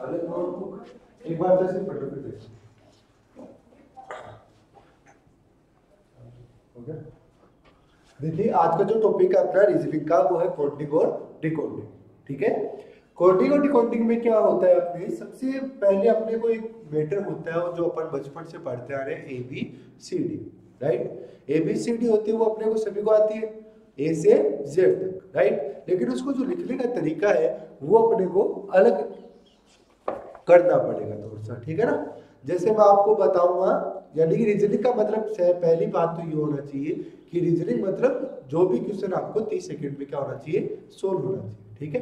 अरे नोटबुक एक बार जैसे पढ़ लो फिर देखो। हो गया। देखिए आज का जो टॉपिक है अपना रीजनिंग का वो है कोडिंग और डिकोडिंग। ठीक है, कोडिंग और डिकोडिंग में क्या होता है, अपने सबसे पहले अपने को एक मैटर होता है जो अपन बचपन से पढ़ते आ रहे हैं, ABCD। राइट, ABCD होती है वो अपने को सभी को आती है, A से Z तक। राइट, लेकिन उसको जो लिखने का तरीका है वो अपने को अलग करना पड़ेगा थोड़ा सा। ठीक है ना, जैसे मैं आपको बताऊंगा, यानी कि रीजनिंग का मतलब पहली बात तो ये होना चाहिए कि रीजनिंग मतलब जो भी क्वेश्चन आपको 30 सेकंड में क्या होना चाहिए, सोल्व होना चाहिए। ठीक है,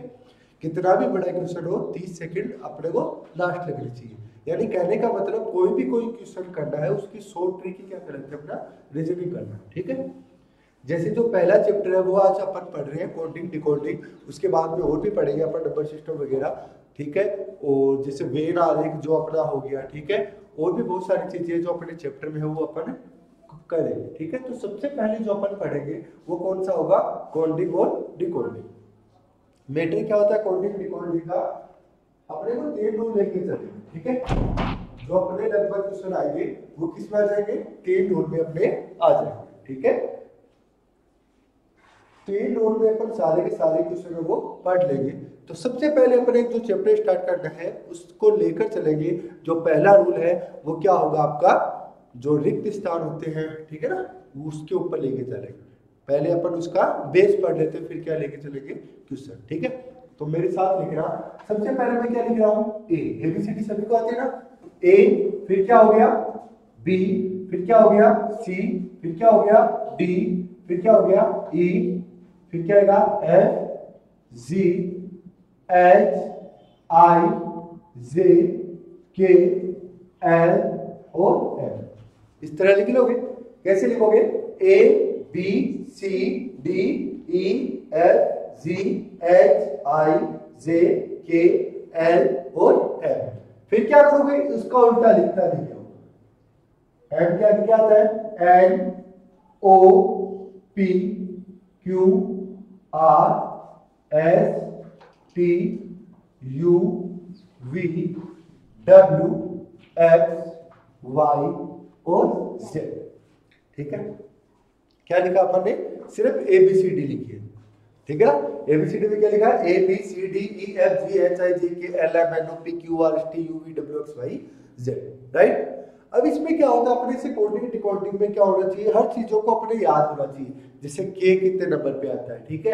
कितना भी बड़ा क्वेश्चन हो 30 सेकंड अपने को लास्ट लगनी चाहिए। यानी कहने का मतलब कोई भी कोई क्वेश्चन करना है उसकी शॉर्ट ट्रिक क्या करते हैं, अपना रीजनिंग करना। ठीक है, जैसे जो पहला चैप्टर है वो आज अपन पढ़ रहे हैं कोडिंग डिकोडिंग, उसके बाद में और भी पढ़ेंगे अपन नंबर सिस्टम वगैरह। ठीक है, और जैसे वेन आरेख जो अपना हो गया। ठीक है, और भी बहुत सारी चीजें जो अपने चैप्टर में है वो अपन करेंगे। ठीक है, तो सबसे पहले जो अपन पढ़ेंगे वो कौन सा होगा, कोडिंग और डिकोडिंग। मैटर क्या होता है कोडिंग डिकोडिंग का, अपने को 3 रूल लेके चलेंगे। ठीक है, जो अपने लगभग क्वेश्चन आएंगे वो किस में आ जाएंगे, 3 रूल में अपने आ जाएंगे। ठीक है, 3 रूल में अपन सारे के सारे क्वेश्चन वो पढ़ लेंगे। तो सबसे पहले अपन एक जो चैप्टर स्टार्ट करना है उसको लेकर चलेंगे। जो पहला रूल है वो क्या होगा आपका, जो रिक्त स्थान होते हैं, ठीक है ना, उसके ऊपर लेके चलेंगे। पहले अपन उसका बेस पढ़ लेते हैं, फिर क्या लेके चलेंगे क्वेश्चन। ठीक है, तो मेरे साथ लिख रहा, सबसे पहले मैं क्या लिख रहा हूँ, ABCD सभी को आती है ना, A, फिर क्या हो गया B, फिर क्या हो गया C, फिर क्या हो गया D, फिर क्या हो गया E, फिर क्या आएगा F, G, H, I, J, K, L और M। इस तरह लिख लोगे। कैसे लिखोगे, A, B, C, D, E, F, G, H, I, J, K, L और M। फिर क्या करोगे, उसका उल्टा लिखता नहीं हो। M क्या आता है, N, O, P, Q, R, S, T, U, V, W, X, Y और Z। ठीक है, क्या लिखा अपन ने, सिर्फ ABCD लिखी है। ठीक है ना, ABCD में क्या लिखा है, ABCDEFGHIJKLMNOPQRSTUVWXYZ। राइट, अब इसमें क्या होता है, अपने से कोडिंग डिकोडिंग में क्या होना चाहिए, हर चीजों को अपने याद होना चाहिए। जैसे K कितने नंबर पे आता है, ठीक है,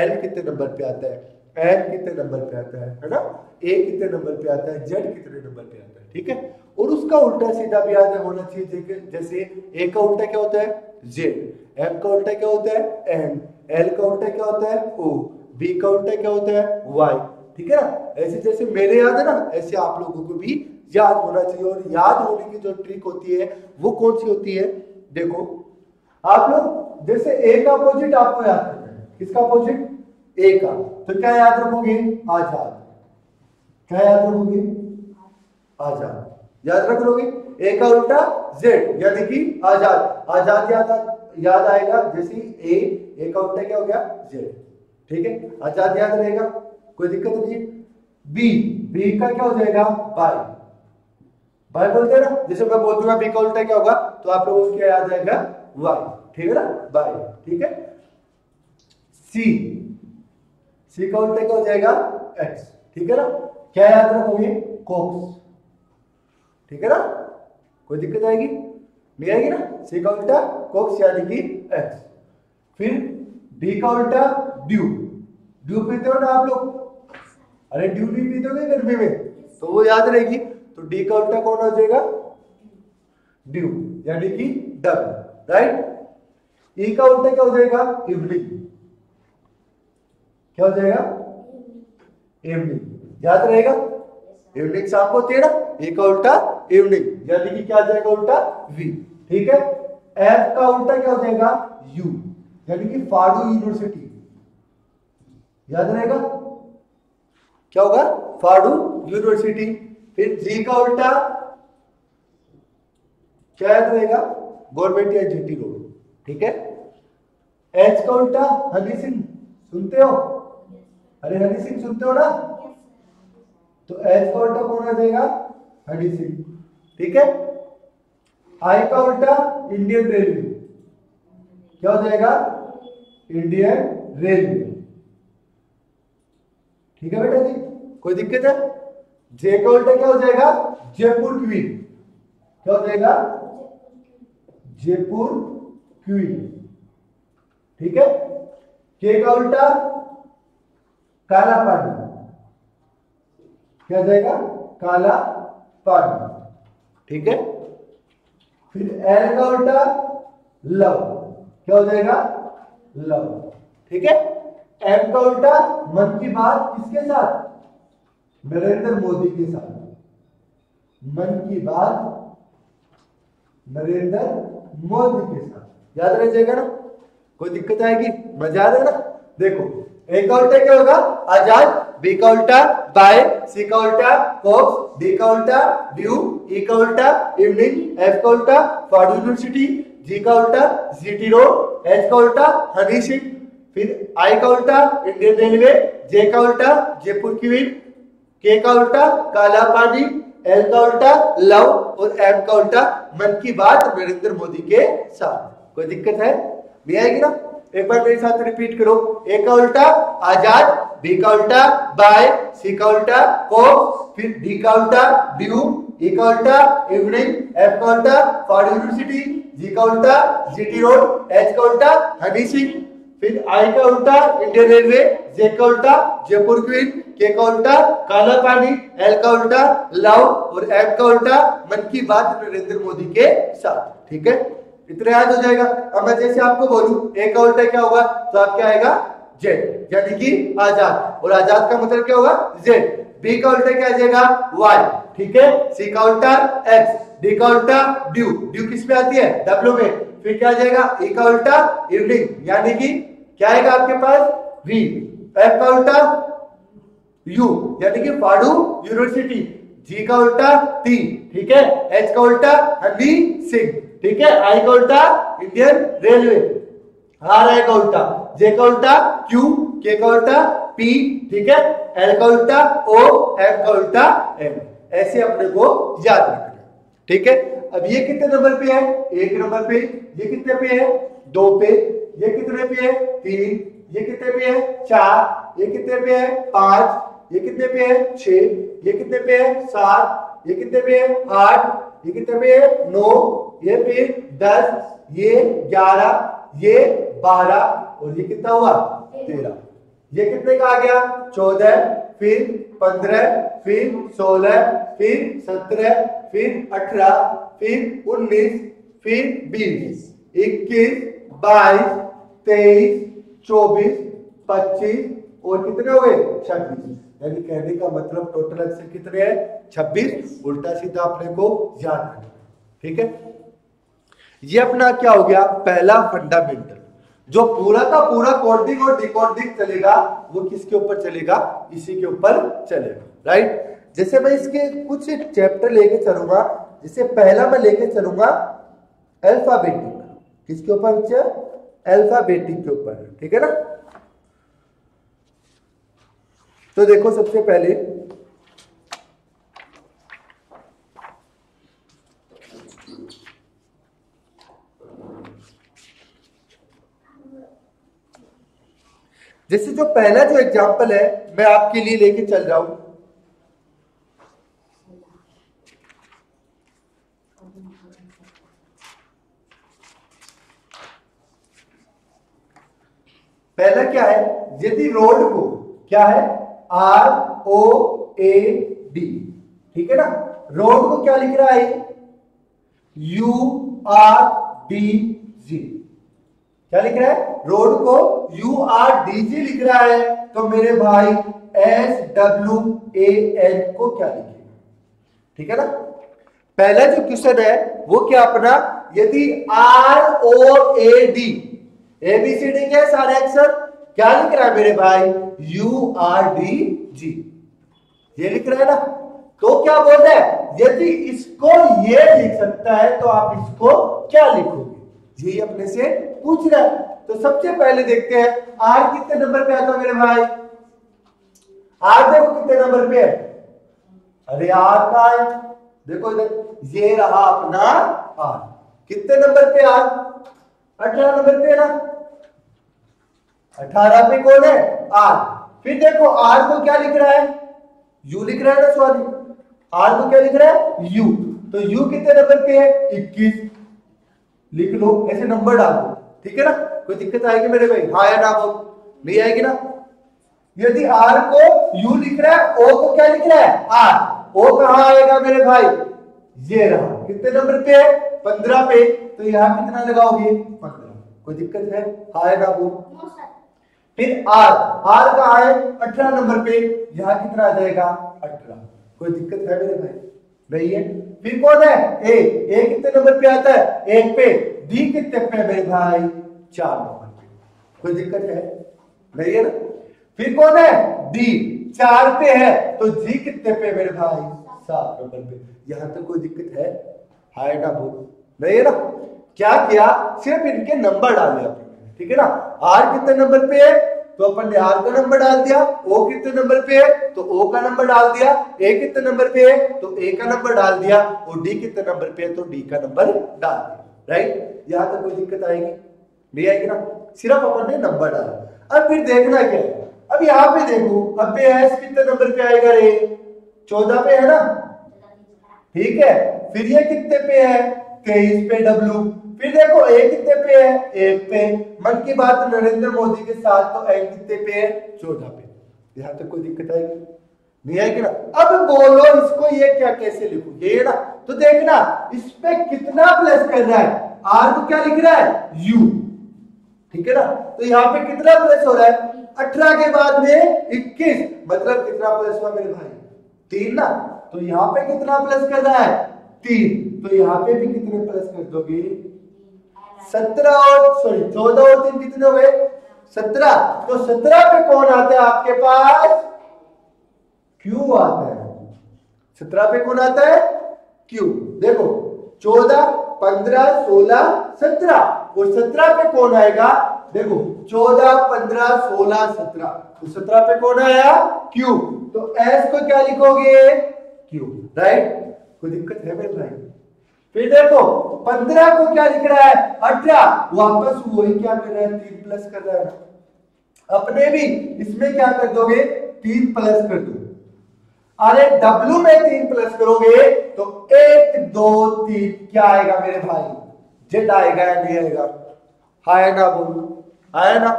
L कितने नंबर पे आता है, M कितने नंबर पे आता है ना, A कितने नंबर पे आता है, Z कितने नंबर पे आता है। ठीक है, और उसका उल्टा सीधा भी याद होना चाहिए। जैसे A का उल्टा क्या होता है, Z, M का उल्टा क्या होता है, N, L का उल्टा क्या होता है, O, B का उल्टा क्या होता है, Y। ठीक है ना, ऐसे जैसे मेरे याद है ना, ऐसे आप लोगों को भी याद होना चाहिए। और याद होने की जो ट्रिक होती है वो कौन सी होती है, देखो आप लोग जैसे A का अपोजिट आपको याद करना है, किसका अपोजिट, A का, तो क्या याद रखोगे, आजाद। क्या याद रखोगे, आजाद याद रख लोगे। A का उल्टा Z यानी कि आजाद, आजाद याद आएगा। जैसे A का उल्टा क्या हो गया, Z। ठीक है, आजाद याद रहेगा, कोई दिक्कत नहीं है। B का क्या हो जाएगा, बाई, बाई बोलते हैं ना, जैसे मैं बोल दूंगा B का उल्टा क्या होगा, तो आप लोगों को क्या याद आएगा, Y। ठीक है ना, बाई। ठीक है, C का उल्टा क्या हो जाएगा, X। ठीक है ना, क्या याद रखोगे, कॉक्स। ठीक है ना, कोई दिक्कत आएगी नहीं आएगी ना, C का उल्टा कॉक्स यानी कि X। फिर D का उल्टा ड्यू, ड्यू पीते हो ना आप लोग, अरे ड्यू नहीं पीते हो गर्मी में, तो वो याद रहेगी। तो D का उल्टा कौन हो जाएगा, ड्यू यानी कि डब। राइट, E का उल्टा क्या हो जाएगा, इवनिंग। क्या हो जाएगा, इवनिंग, याद रहेगा, इवनिंग शाम को होती है ना, ए का उल्टा इवनिंग यानी कि क्या आ जाएगा उल्टा, वी। ठीक है, एफ का उल्टा क्या हो जाएगा, यू यानी कि फाडू यूनिवर्सिटी। याद रहेगा, क्या होगा, फाडू यूनिवर्सिटी। फिर जी का उल्टा क्या याद रहेगा, गवर्नमेंट या जीटी रोड। ठीक है, एच का उल्टा हनी सिंह, सुनते हो, अरे हनी सिंह सुनते हो ना, तो एच का उल्टा कौन आ जाएगा? एडिसिव। ठीक है, आई का उल्टा इंडियन रेलवे, क्या हो जाएगा? Indian railway. ठीक है बेटा जी, कोई दिक्कत है? जे का उल्टा क्या हो जाएगा? जयपुर क्वीन, क्या हो जाएगा? जयपुर क्वीन। ठीक है, के का उल्टा काला पानी, क्या हो जाएगा? काला पानी। ठीक है, फिर एल का उल्टा लव, क्या हो जाएगा? लव। ठीक है, एम का उल्टा मन की बात, किसके साथ? नरेंद्र मोदी के साथ। मन की बात नरेंद्र मोदी के साथ, याद रह जाएगा ना? कोई दिक्कत आएगी? मजा आ रहा है ना? देखो, ए का उल्टा क्या होगा? आजाद, बी का उल्टा बाय, सी का उल्टा कॉक्स, डी का उल्टा ड्यू, ई का उल्टा इवनिंग, एफ का उल्टा फॉर यूनिवर्सिटी, जी का उल्टा जीटी रोड, एच का उल्टा हनी सिंह, फिर आई का उल्टा इंडियन रेलवे, जे का उल्टा जयपुर क्वीन, के का उल्टा काला पानी, एल का उल्टा लव और एम का उल्टा मन की बात नरेंद्र मोदी के साथ। कोई दिक्कत है? भी आएगी ना? एक बार मेरे साथ रिपीट करो। ए का उल्टा आजाद, बी का उल्टा बाय, सी का उल्टा कॉक्स, फिर डी का उल्टा ड्यू, ई का उल्टा इवनिंग, एफ का उल्टा फॉर यूनिवर्सिटी, जी का उल्टा जीटी रोड, एच का उल्टा हनी सिंह, फिर आई का उल्टा इंडियन रेलवे, जे का उल्टा जयपुर क्वीन, के का उल्टा काला पानी, एल का उल्टा लव और एम का उल्टा मन की बात नरेंद्र मोदी के साथ। ठीक है, इतना याद हो जाएगा। अब मैं जैसे आपको बोलूं ए का उल्टा क्या होगा, तो आप क्या आएगा? जेड, यानी कि आजाद, और आजाद का मतलब क्या होगा? जेड। बी का उल्टा क्या आ जाएगा? वाई। ठीक है, सी का उल्टा एक्स, डी का उल्टा ड्यू, ड्यू किस में आती है? डब्ल्यू में। फिर क्या आ जाएगा? ई का उल्टा इवनिंग, यानी कि क्या आएगा आपके पास? वी। एफ का उल्टा यू, यानी कि फाडू यूनिवर्सिटी, जी का उल्टा टी, ठीक है, एच का उल्टा हनी सिंह, ठीक है, आई का उल्टा इंडियन रेलवे, आर आई का उल्टा, जे का उल्टा क्यू, के का उल्टा पी, ठीक है, एल का उल्टा ओ, एम का उल्टा एम। ऐसे अपने को याद रखना, ठीक है। अब ये कितने नंबर पे है? एक नंबर पे। ये कितने पे है? दो पे। ये कितने पे है? तीन। ये कितने पे है? चार। ये कितने पे है? पांच। ये कितने पे है? छह। ये कितने पे है? सात। ये कितने पे है? आठ। ये कितने पे है? नौ। ये फिर 10। ये 11। ये 12 और ये कितना हुआ? 13। ये कितने का आ गया? 14, फिर 15, फिर 16, फिर 17, फिर 18, फिर 19, फिर 20, 21, 22, 23, 24, 25 और कितने हो गए? 26। यानी कहने का मतलब टोटल आंसर कितने हैं? 26। उल्टा सीधा अपने को याद रखना, ठीक है। ये अपना क्या हो गया? पहला फंडामेंटल। जो पूरा का पूरा कोडिंग और डिकोडिंग चलेगा वो किसके ऊपर चलेगा? इसी के ऊपर चलेगा, राइट। जैसे मैं इसके कुछ चैप्टर लेके चलूंगा, जैसे पहला मैं लेके चलूंगा अल्फाबेटिक। किसके ऊपर बच्चे? अल्फाबेटिक के ऊपर, ठीक है ना। तो देखो सबसे पहले जैसे जो पहला जो एग्जांपल है मैं आपके लिए लेके चल रहा हूं। पहला क्या है? यदि रोड को क्या है? ROAD, ठीक है ना। रोड को क्या लिख रहा है? URDG। क्या लिख रहा है? रोड को URDG लिख रहा है, तो मेरे भाई SWAN को क्या लिखेगा? ठीक है ना। पहला जो क्वेश्चन है वो क्या अपना? यदि ROAD, ABCD के सारे अक्षर क्या लिख रहा है मेरे भाई? URDG, ये लिख रहा है ना। तो क्या बोल रहा है? यदि इसको ये लिख सकता है तो आप इसको क्या लिखोगे? यही अपने से पूछ रहा है। तो सबसे पहले देखते हैं आर कितने नंबर पे आता है मेरे भाई। आर देखो कितने नंबर पे है? अरे आर का है, देखो इधर, ये रहा अपना आर। कितने नंबर पे आर? 18 नंबर पे ना, 18 पे कौन है? आर। फिर देखो आर को क्या लिख रहा है? यू लिख रहा है ना, सॉरी, आर को क्या लिख रहा है? यू। तो यू कितने नंबर पे है? 21। लिख लो, ऐसे नंबर डालो, ठीक है ना। कोई दिक्कत आएगी मेरे भाई? हाँ या ना बोल, नहीं आएगी ना। यदि आर को यू लिख रहा है, ओ को क्या लिख रहा है? आर। ओ कहां आएगा मेरे भाई? ये रहा। कितने नंबर पे है? 15 पे। तो यहां कितना लगाओगे? 15। कोई दिक्कत है? हाँ या ना बोल। फिर आर, आर कहां है? 18 नंबर पे। यहां कितना आ जाएगा? 18। कोई दिक्कत है मेरे भाई? नहीं है। फिर कौन है? ए कितने नंबर पे आता है? 1 पे। डी कितने पे मेरे भाई? 4 नंबर पे। कोई दिक्कत है? नहीं है ना। फिर कौन है? डी 4 पे है, तो जी कितने पे मेरे भाई? 7 नंबर पे। यहां तक कोई दिक्कत है? हाय ना बोल, नहीं है ना। क्या किया? सिर्फ इनके नंबर डाले आपने, ठीक है ना। आर कितने नंबर पे है, तो अपन ने आर का नंबर डाल दिया। ओ कितने नंबर पे है, तो ओ का नंबर डाल दिया। ए कितने नंबर पे है, तो ए का नंबर डाल दिया। और डी कितने नंबर पे है, तो डी का नंबर डाल दिया। राइट, यहां तक कोई दिक्कत आएगी? नहीं आएगी ना। सिर्फ अपन ने नंबर डाला। अब फिर देखना क्या है, अब यहाँ पे देखो, अब पे एस कितने नंबर पे आएगा रे? 14 पे है ना, ठीक है। फिर ये कितने पे है? 23 पे डब्ल्यू। फिर देखो ए कितने पे है? 1 पे। मन की बात नरेंद्र मोदी के साथ, तो एन कितने पे है? 14 पे। यहां तक कोई दिक्कत आएगी? नहीं आएगी ना। अब बोलो इसको ये क्या कैसे लिखूं? ये ना, तो देखना इस पे कितना प्लस कर रहा है। आर को क्या लिख रहा है? यू, ठीक है ना। तो यहाँ पे कितना प्लस हो रहा है? 18 के बाद में 21, मतलब कितना प्लस हुआ मेरे भाई? 3 ना। तो यहाँ पे कितना प्लस कर रहा है? 3। तो यहाँ पे भी कितने प्लस कर दोगे? 17 और सॉरी 14 और 3 कितने हुए? 17। तो 17 पे कौन आता है आपके पास? क्यू आता है। 17 पे कौन आता है? क्यू। देखो 14, 15, 16, 17। और 17 पे कौन आएगा? देखो 14, 15, 16, 17। तो 17 पे कौन आया? क्यू। तो एस को क्या लिखोगे? क्यू। राइट, कोई दिक्कत है मेरे भाई? फिर देखो 15 को क्या लिख रहा है? 18। वापस वही क्या कर रहा है? 3 प्लस कर रहा है। अपने भी इसमें क्या कर दोगे? 3 प्लस कर दो। अरे W में 3 प्लस करोगे तो 1, 2, 3 क्या आएगा मेरे भाई? जेड आएगा या नहीं आएगा? हाय ना बोलो, आया ना।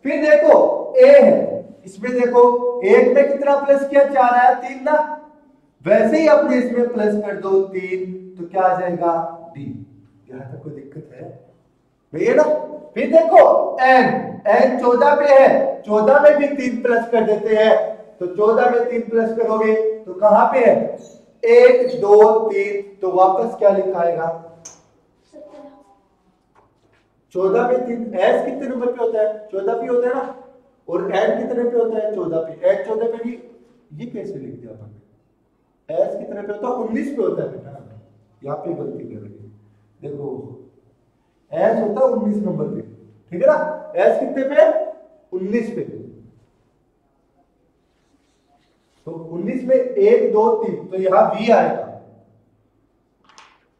फिर देखो ए है, इसमें देखो 1 में कितना प्लस किया? 4 आया, 3 ना। वैसे ही अपने इसमें प्लस कर दो 3, तो क्या आ जाएगा? डी। यहां तक कोई दिक्कत है? नहीं है ना। फिर देखो एन 14 पे है, 14 में भी 3 प्लस कर देते हैं। तो 14 में 3 प्लस करोगे तो कहां पे है? 1, 2, 3। तो वापस क्या लिखाएगा? 14 पे 3। एस कितने नंबर पे होता है? 14 पे होता है ना। और एन कितने पे होता है? 14 पे। एन 14 पे भी, ये कैसे लिख दिया अपन? एस कितने पे होता है? 19 पे होता है बेटा। यहाँ पे गलती कर रही है, देखो एस होता है 19 नंबर पे, ठीक है ना। एस कितने पे? 19 पे। तो 19 में 1, 2, 3, तो यहां वी आएगा।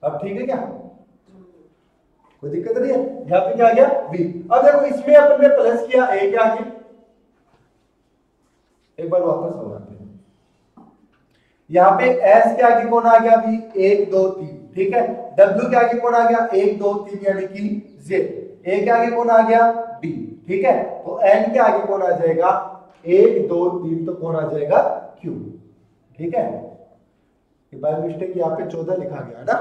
अब ठीक है क्या? कोई दिक्कत नहीं है? यहां पे क्या आ गया? वी। अब देखो इसमें अपन ने प्लस किया, ए क्या आ गया? एक बार वापस हो जाते हैं। यहाँ पे एस के आगे कौन आ गया? वी। 1, 2, 3, ठीक है। डब्ल्यू के आगे कौन आ गया? 1, 2, 3, यानी कि जेड। ए के आगे कौन आ गया? डी, ठीक है। तो एन के आगे कौन आ जाएगा? 1, 2, 3, तो कौन आ जाएगा? क्यू, ठीक है। बाय मिस्टेक यहाँ पे 14 लिखा गया है ना।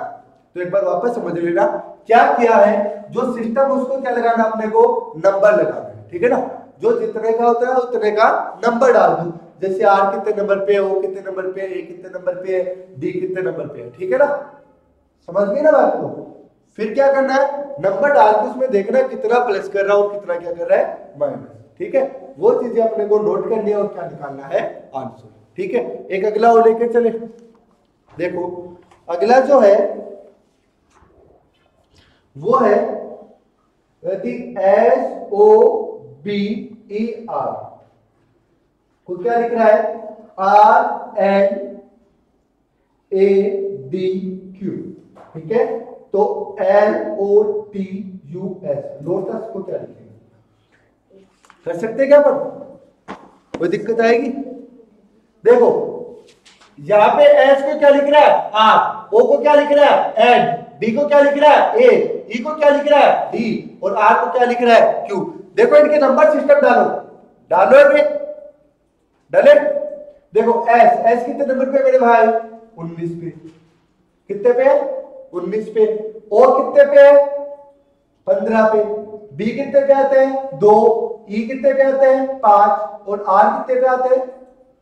तो एक बार वापस समझ लेना क्या किया है। जो सिस्टम उसको क्या लगाना? अपने को नंबर लगाना है, ठीक है ना। जो जितने का होता है उतने का नंबर डाल दो। जैसे आर कितने नंबर पे है, ओ कितने नंबर पे है, ए कितने नंबर पे है, डी कितने नंबर पे है, ठीक है ना। समझ गए ना बात को। फिर क्या करना है? नंबर डाल के उसमें देखना कितना प्लस कर रहा है और कितना क्या कर रहा है? माइनस, ठीक है। वो चीजें अपने को नोट करनी है और क्या निकालना है? आंसर, ठीक है। एक अगला वो लेके चले। देखो अगला जो है वो है SOBER को क्या लिख रहा है? RN ए डी क्यू, ठीक है। तो LOTUS, लोटस को क्या लिखेंगे? कर सकते क्या अपन? कोई दिक्कत आएगी? देखो यहां पे एस को क्या लिख रहा है आर, ओ को क्या लिख रहा है एन, डी को क्या लिख रहा है ए, ई को क्या लिख रहा है डी, और आर को क्या लिख रहा है क्यू। देखो इनके नंबर सिस्टम डालो, डालो इनके, डाले। देखो एस कितने नंबर पे मेरे भाई? 19 पे। कितने पे? 19 पे। ओ कितने पे? 15 पे। बी कितने पे आते हैं? 2। ई कितने पे आते हैं? 5। और आर कितने पे आते हैं?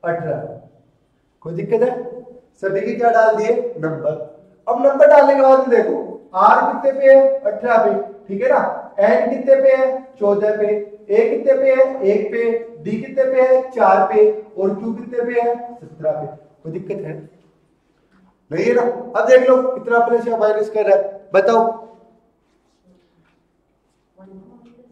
18। कोई दिक्कत है? सभी के क्या डाल दिए? नंबर। अब नंबर डालने के बाद देखो आर कितने पे है? 18 पे, ठीक है ना। एन कितने पे है? 14 पे। ए कितने पे है? 1 पे। डी कितने पे है? 4 पे। और क्यू कितने पे है? 17 पे। कोई दिक्कत है? नहीं है ना। अब देख लो कितना प्लस या माइनस कर रहा है, बताओ।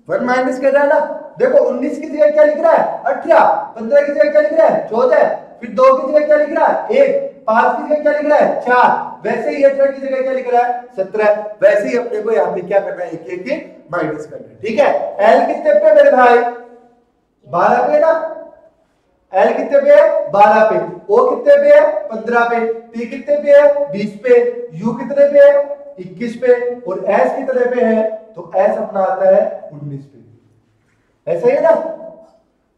1 माइनस कर रहा है ना। देखो 19 की जगह क्या लिख रहा है? 18। 15 की जगह क्या लिख रहा है? 14। फिर 2 की जगह क्या लिख रहा है? 1। 5 की जगह क्या लिख रहा है? 4। वैसे ही 18 की जगह क्या लिख रहा है? 17। वैसे ही अपने को यहाँ पे क्या करना है? एक माइनस करना है, ठीक है। एल कितने पे मेरे भाई? 12 पे ना। एल कितने पे है? 12 पे। ओ कितने पे है? 15 पे। पी कितने पे है? 20 पे। यू कितने पे है? 21 पे। और एस कितने पे है? तो एस अपना आता है 19 पे। ऐसा ही है ना।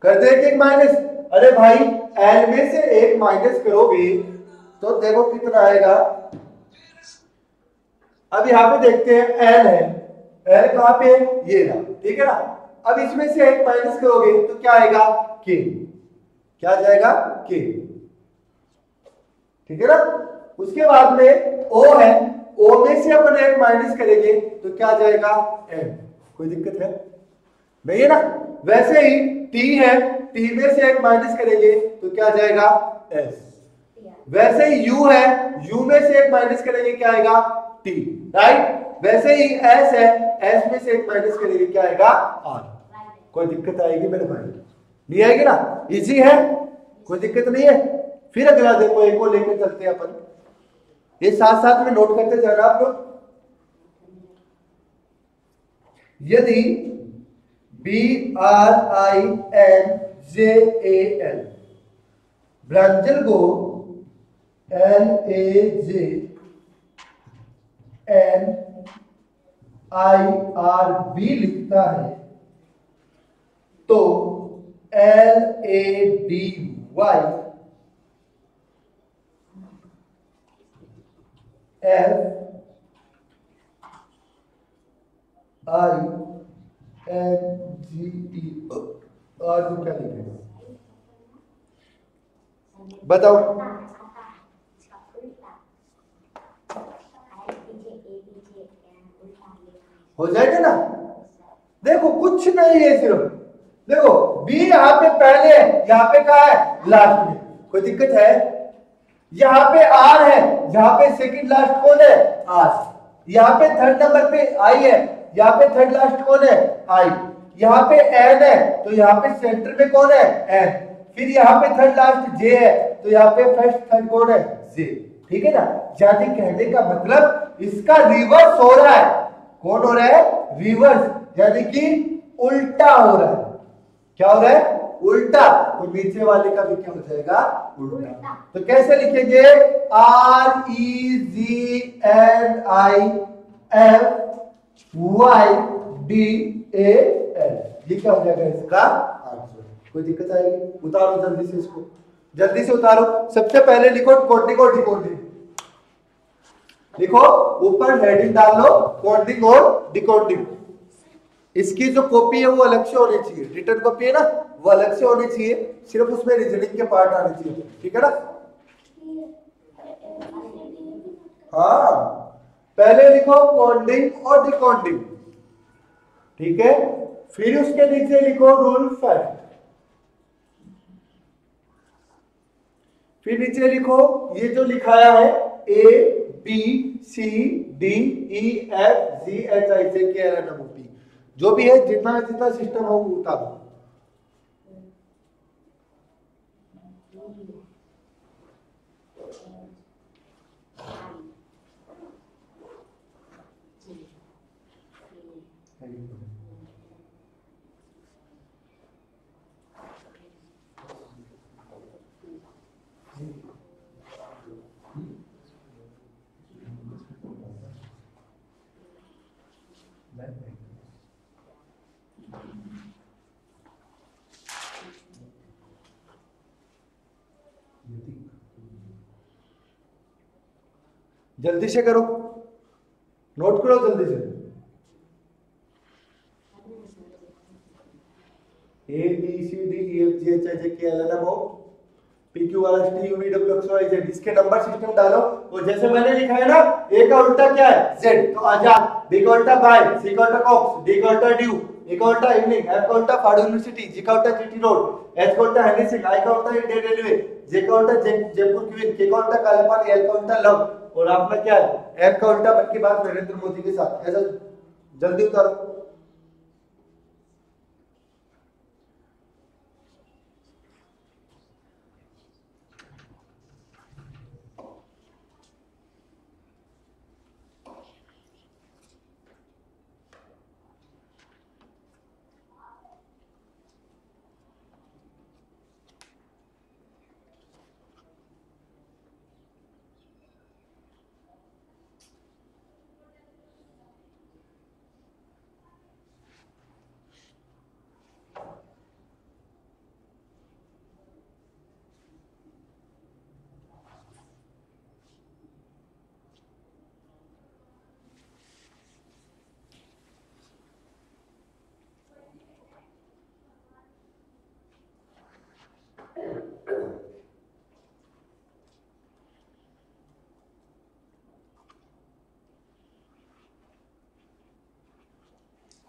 कर दे एक माइनस। अरे भाई एल में से एक माइनस करोगे तो देखो कितना आएगा। अब यहां पे देखते हैं एल है, एल कहां पे? ये रहा, ठीक है ना। अब इसमें से एक माइनस करोगे तो क्या आएगा? के। क्या आ जाएगा? के, ठीक है ना। उसके बाद में ओ है, ओ में से अपन एक माइनस करेंगे तो क्या आ जाएगा? एम। कोई दिक्कत है? नहीं है ना। वैसे ही टी है, टी में से एक माइनस करेंगे तो क्या आ जाएगा? एस। वैसे ही यू है, यू में से एक माइनस करेंगे क्या आएगा? T, right. वैसे ही एस है, एस में से एक माइनस करेंगे क्या आएगा? आर। कोई दिक्कत आएगी मेरे भाई? नहीं आएगी ना। इजी है, कोई दिक्कत नहीं है। फिर अगला देखो, एक और लेकर चलते हैं अपन, ये साथ साथ में नोट करते जाना आप लोग। यदि BRINJAL ब्रांजल को LAJNIRB लिखता है तो LADY FINGE और क्या लिखेगा? बताओ। हो जाएगा ना। देखो कुछ नहीं है, सिर्फ देखो बी यहाँ पे पहले है, यहाँ पे कहा है? लास्ट में। कोई दिक्कत है? यहाँ पे आर है, यहाँ पे सेकंड लास्ट कौन है? आर। यहाँ पे थर्ड नंबर पे आई है, यहाँ पे थर्ड लास्ट कौन है? आई। यहाँ पे एन है तो यहाँ पे सेंटर में कौन है? एन। फिर यहाँ पे थर्ड लास्ट जे है तो यहाँ पे फर्स्ट थर्ड कौन है? जे, ठीक है ना। यानी कहने का मतलब इसका रिवर्स हो रहा है। कौन हो रहा है? रिवर्स, यानी कि उल्टा हो रहा है। क्या हो रहा है? उल्टा। तो नीचे वाले का भी क्या हो जाएगा? उल्टा। तो कैसे लिखेंगे? REGNIFYDAL, ये क्या हो जाएगा इसका आंसर? कोई दिक्कत आएगी? उतारो जल्दी से इसको, जल्दी से उतारो। सबसे पहले लिखो कोडिंग और डिकोडिंग। लिखो, ऊपर हेडिंग डाल लो कोडिंग और डिकोडिंग। इसकी जो कॉपी है वो अलग से होनी चाहिए, रिटर्न कॉपी है ना वो अलग से होनी चाहिए, सिर्फ उसमें रीजनिंग के पार्ट आने चाहिए, ठीक है ना। हाँ, पहले लिखो कोडिंग और डिकोडिंग, ठीक है। फिर उसके नीचे लिखो रूल फैक्ट, फिर नीचे लिखो ये जो लिखाया है ABCDEFGHIJKLMNOP, जो भी है जितना जितना सिस्टम हो उतारो। जल्दी से करो, नोट करो जल्दी से। A B C D E F G H I J K L M N O P Q R S T U V W X Y Z, इसके नंबर सिस्टम डालो। और जैसे मैंने लिखा है ना, ए का उल्टा क्या है जेड, तो आजाद, बी का उल्टा बाय, सी का उल्टा कॉक्स, डी का उल्टा ड्यू, ए का उल्टा इवनिंग, एफ का उल्टा फाड़ू यूनिवर्सिटी, जी का उल्टा जीटी रोड, एच का उल्टा हेनरी सिंह, आई का उल्टा इंडियन रेलवे, जे का उल्टा जयपुर क्वीन, के का उल्टा काले पानी, एल का उल्टा लव, और आपका क्या है एफ का उल्टा मन की बात नरेंद्र मोदी के साथ। ऐसा जल्दी उतारो।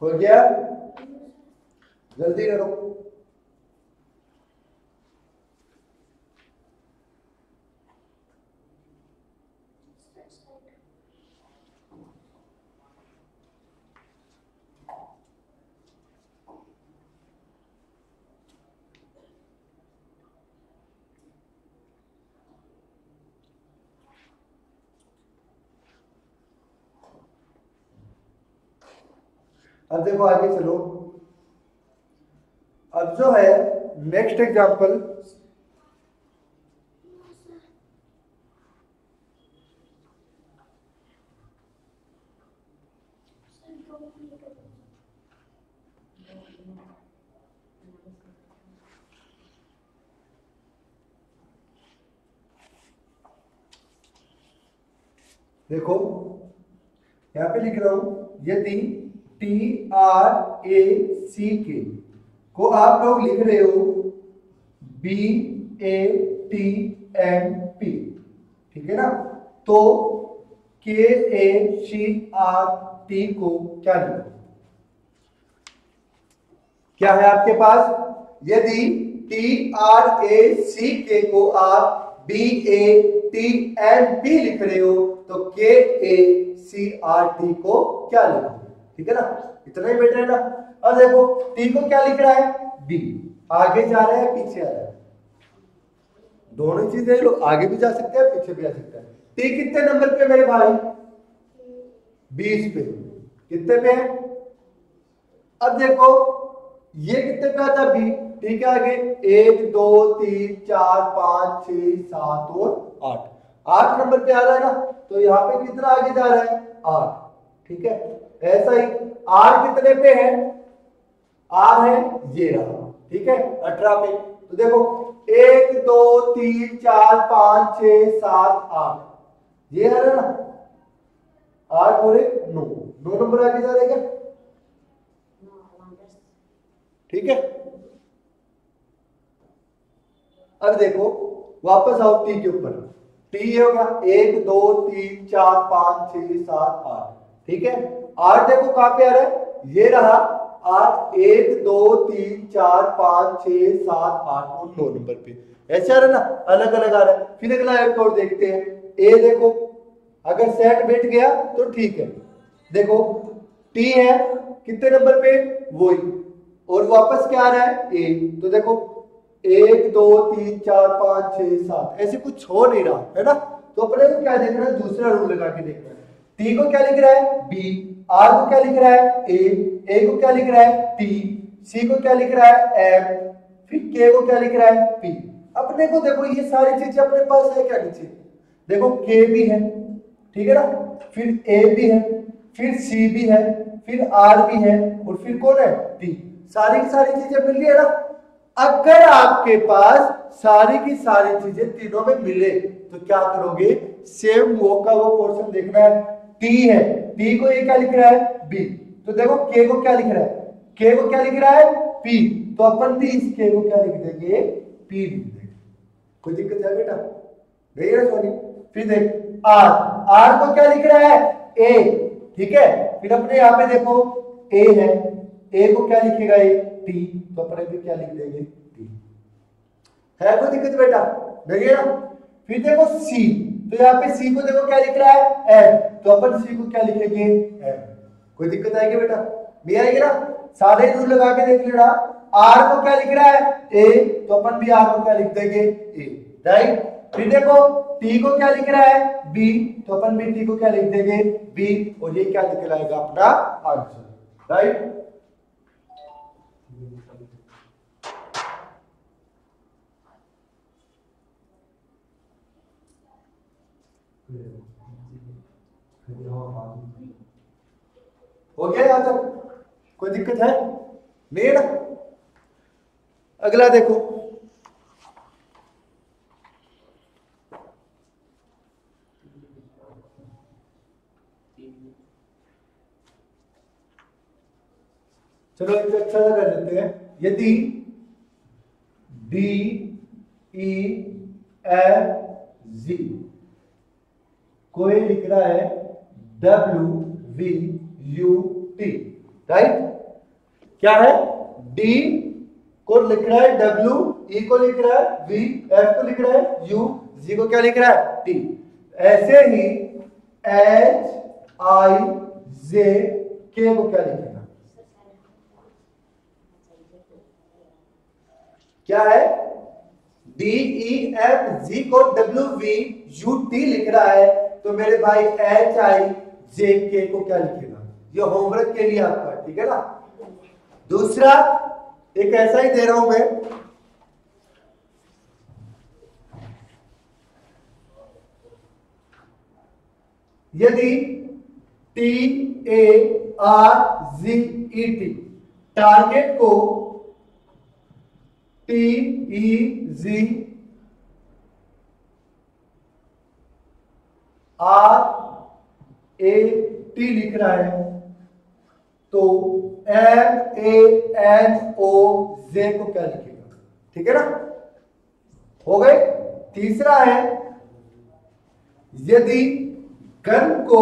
हो गया, जल्दी करो। अब देखो आगे चलो। अब जो है नेक्स्ट एग्जांपल, देखो यहां पे लिख रहा हूं, यदि TRACK को आप लोग लिख रहे हो BATMP, ठीक है ना, तो KACRT को क्या लिखो? क्या है आपके पास? यदि TRACK को आप BATMP लिख रहे हो तो KACRT को क्या लिखो? ठीक है ना, इतना ही बेटर है ना। अब देखो T को क्या लिख रहा है B, आगे जा रहा है पीछे आ रहा है, दोनों चीजें लो, आगे भी जा सकते हैं पीछे भी जा सकते हैं। T कितने नंबर पे मेरे भाई? 20 पे। कितने पे है? अब देखो ये कितने पे आता है B, ठीक है, आगे 1 2 3 4 5 6 7 और 8, 8 नंबर पे आ रहा है ना, तो यहाँ पे कितना आगे जा रहा है 8, ठीक है। ऐसा ही R कितने पे है? R है ये रहा, ठीक है 18 पे। तो देखो 1 2 3 4 5 6 7 8, ये आ रहा है ना, 8 और 1 9, 9 नंबर आगे जा रहा है क्या? ठीक है। अब देखो वापस आओ T के ऊपर, T हो गया 1 2 3 4 5 6 7 8, ठीक है। 8 देखो कहां पे आ रहा है, ये रहा 8, 1 2 3 4 5 6 7 8 और 9 नंबर पे, ऐसे आ रहा है ना, अलग अलग आ रहा है। फिर अगला एक और देखते हैं, ए देखो अगर सेट बैठ गया तो ठीक है। देखो T है कितने नंबर पे, वही, और वापस क्या आ रहा है ए, तो देखो 1 2 3 4 5 6 7, ऐसे कुछ हो नहीं रहा है ना, तो अपने को क्या देखना है, दूसरा रूल लगा के देखना है। T को क्या लिख रहा है B, R को क्या लिख रहा है A को क्या लिख रहा है T, C को क्या लिख रहा है M, फिर K को क्या लिख रहा है P। अपने को देखो ये सारी चीजें अपने पास है क्या नीचे, देखो K भी है, ठीक है ना, फिर A भी है, फिर C भी है, फिर R भी है, और फिर कौन है T, सारी की सारी चीजें मिल रही है ना। अगर आपके पास सारी की सारी चीजें तीनों में मिले तो क्या करोगे, सेम वो का वो पोर्शन देखना है। टी है, टी को ये क्या लिख रहा है, बी, तो देखो के को क्या लिख रहा है, के को क्या लिख रहा है, पी, तो अपन भी इस के को क्या लिख देंगे, पी लिख देंगे। कोई दिक्कत है बेटा, गई ना सोनी। फिर देख आर, आर को क्या लिख रहा है, ए, ठीक है। फिर अपने यहाँ पे देखो ए है, ए को क्या लिखेगा, ए टी, तो अपने भी क्या लिख देंगे, टी। है कोई दिक्कत बेटा, नहीं है ना। फिर देखो सी, तो यहाँ पे सी को देखो क्या लिख रहा है, एम, तो अपन सी को क्या लिखेंगे, एम। कोई दिक्कत आएगी बेटा, नहीं आएगी ना। सारे रूल लगा के देख लेना। आर को क्या लिख रहा है, ए, तो अपन भी आर को क्या लिख देंगे, ए, राइट। फिर देखो टी को क्या लिख रहा है, बी, तो अपन भी टी को क्या लिख देंगे, बी, और ये क्या निकलाएगा अपना आंसर, राइट। हो गया यहां तक, कोई दिक्कत है नहीं है ना। अगला देखो, चलो एक अच्छा सा कर लेते हैं। यदि डी ई एफ जी कोई लिख रहा है W we U T, right. क्या है, डी को लिख रहा है डब्ल्यू, ई को लिख रहा है वी, एफ को लिख रहा है यू, जी को क्या लिख रहा है, टी। ऐसे ही एच आई जे के को क्या लिखेगा, क्या है, डी ई एफ जी को डब्ल्यू वी यू टी लिख रहा है, तो मेरे भाई एच आई जे के को क्या लिखेगा। ये होमवर्क के लिए आपका, ठीक है ना। दूसरा एक ऐसा ही दे रहा हूं मैं, यदि T A R G E T target को T E G R A T लिख रहा है, तो एम ए एन ओ जे को क्या लिखेगा, ठीक है ना। हो गए। तीसरा है, यदि गन को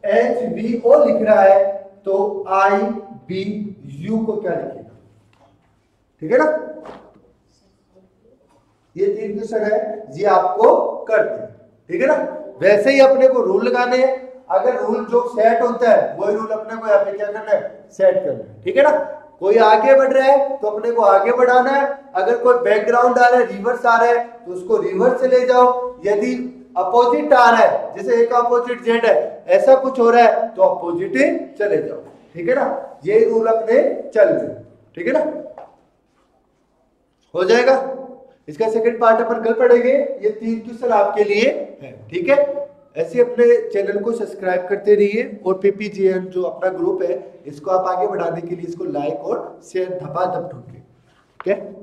एच वी ओ लिख रहा है, तो आई बी यू को क्या लिखेगा, ठीक है ना। ये 3 क्वेश्चन है, ये आपको कर दे, ठीक है ना। वैसे ही अपने को रूल लगाने हैं, अगर रूल जो सेट होता है वही रूल अपने को यहाँ पे क्या करना है, सेट करना है, ठीक है ना। कोई आगे बढ़ रहा है तो अपने को आगे बढ़ाना है, अगर कोई बैकग्राउंड आ रहा है, रिवर्स आ रहा है, तो उसको रिवर्स से ले जाओ। यदि अपोजिट आ रहा है, जैसे एक अपोजिट जेड है, ऐसा कुछ हो रहा है तो अपोजिट चले जाओ, ठीक है ना। ये रूल अपने चल रहे, ठीक है ना। हो जाएगा। इसका सेकंड पार्ट अपन कल पढ़ेंगे। ये 3 क्वेश्चन आपके लिए है, ठीक है। ऐसे अपने चैनल को सब्सक्राइब करते रहिए, और पीपीजीएन जो अपना ग्रुप है, इसको आप आगे बढ़ाने के लिए इसको लाइक और शेयर धपाधप ठोकिए, ठीक है।